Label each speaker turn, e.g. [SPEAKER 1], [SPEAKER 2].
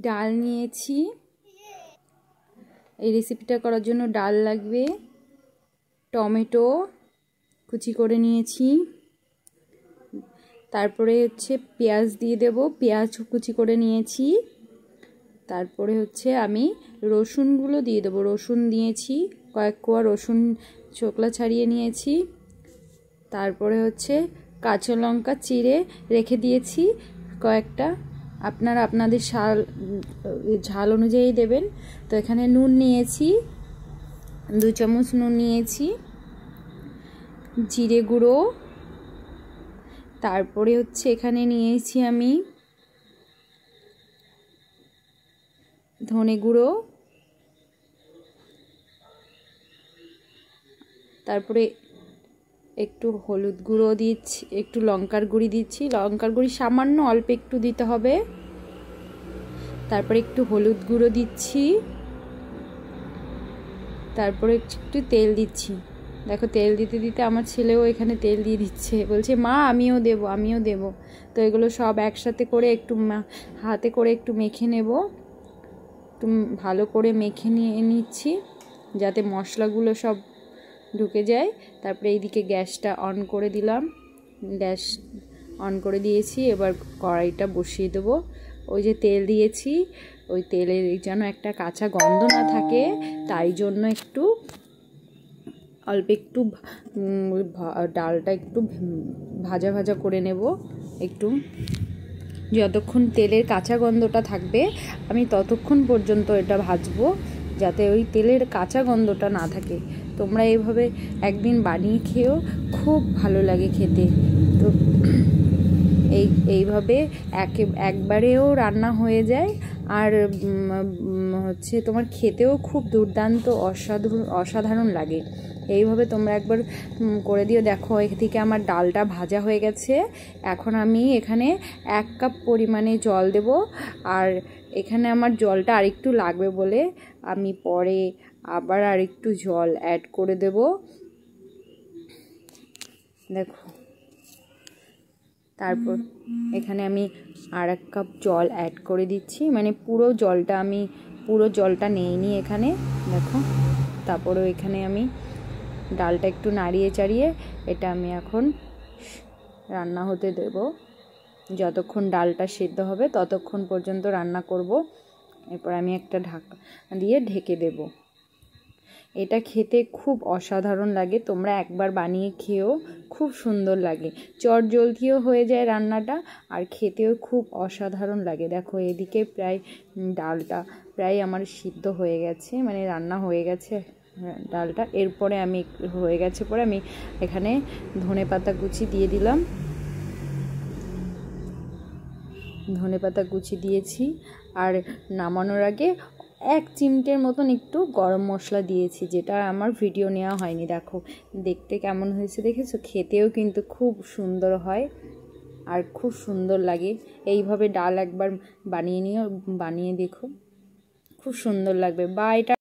[SPEAKER 1] ডাল নিয়েছি। এই রেসিপিটা করার জন্য ডাল লাগবে, টমেটো কুচি করে নিয়েছি, তারপরে হচ্ছে পেঁয়াজ দিয়ে দেব, পেঁয়াজ কুচি করে নিয়েছি, তারপরে হচ্ছে আমি রসুনগুলো দিয়ে দেবো, রসুন দিয়েছি, কয়েক কোয়া রসুন চোকলা ছাড়িয়ে নিয়েছি, তারপরে হচ্ছে কাঁচা লঙ্কা চিড়ে রেখে দিয়েছি কয়েকটা, আপনারা আপনাদের ঝাল অনুযায়ী দেবেন। তো এখানে নুন নিয়েছি, 2 চামচ নুন নিয়েছি, জিরে গুঁড়ো, তারপরে হচ্ছে এখানে নিয়েছি আমি ধনে গুঁড়ো, তারপরে একটু হলুদ গুঁড়ো দিচ্ছি, একটু লঙ্কার গুঁড়ি দিচ্ছি, লঙ্কার গুঁড়ি সামান্য অল্প একটু দিতে হবে, তারপরে একটু হলুদ গুঁড়ো দিচ্ছি, তারপরে একটু তেল দিচ্ছি। দেখো তেল দিতে দিতে আমার ছেলেও এখানে তেল দিয়ে দিচ্ছে, বলছে মা আমিও দেব। তো এগুলো সব একসাথে করে একটু হাতে করে একটু মেখে নেব, একটু ভালো করে মেখে নিচ্ছি যাতে মশলাগুলো সব ঢুকে যায়। তারপরে এইদিকে গ্যাসটা অন করে দিলাম, গ্যাস অন করে দিয়েছি। এবার কড়াইটা বসিয়ে দেবো। ওই যে তেল দিয়েছি, ওই তেলের যেন একটা কাঁচা গন্ধ না থাকে, তাই জন্য একটু অল্প একটু ডালটা একটু ভাজা ভাজা করে নেব। একটু যতক্ষণ তেলের কাঁচা গন্ধটা থাকবে আমি ততক্ষণ পর্যন্ত এটা ভাজবো, যাতে ওই তেলের কাঁচা গন্ধটা না থাকে। তোমরা এইভাবে একদিন বানিয়ে খেও, খুব ভালো লাগে খেতে। তো এইভাবে একবারেও রান্না হয়ে যায়, আর হচ্ছে তোমার খেতেও খুব দুর্দান্ত অসাধারণ লাগে। এইভাবে তোমরা একবার করে দিও। দেখো এদিকে আমার ডালটা ভাজা হয়ে গেছে। এখন আমি এখানে 1 কাপ পরিমাণে জল দেব, আর এখানে আমার জলটা আরেকটু লাগবে বলে আমি পরে আবার আরেকটু জল অ্যাড করে দেব। দেখো তারপর এখানে আমি আর 1 কাপ জল অ্যাড করে দিচ্ছি, মানে পুরো জলটা নিইনি এখানে। দেখো তারপরেও এখানে আমি ডালটা একটু নাড়িয়ে চাড়িয়ে এটা আমি এখন রান্না হতে দেব। যতক্ষণ ডালটা সিদ্ধ হবে ততক্ষণ পর্যন্ত রান্না করব। এরপর আমি একটা ঢাকা দিয়ে ঢেকে দেব। এটা খেতে খুব অসাধারণ লাগে, তোমরা একবার বানিয়ে খেও, খুব সুন্দর লাগে, চটজলদিও হয়ে যায় রান্নাটা, আর খেতেও খুব অসাধারণ লাগে। দেখো এদিকে প্রায় ডালটা প্রায় আমার সিদ্ধ হয়ে গেছে, মানে রান্না হয়ে গেছে ডালটা। এরপরে আমি হয়ে গেছে পরে আমি এখানে ধনেপাতা কুচি দিয়ে দিলাম, ধনেপাতা কুচি দিয়েছি, আর নামানোর আগে 1 চিমটের মতন একটু গরম মশলা দিয়েছি, যেটা আমার ভিডিও নেওয়া হয়নি। দেখো দেখতে কেমন হয়েছে দেখেছো, খেতেও কিন্তু খুব সুন্দর হয় আর খুব সুন্দর লাগে। এইভাবে ডাল একবার বানিয়ে দেখো, খুব সুন্দর লাগবে। বা এটা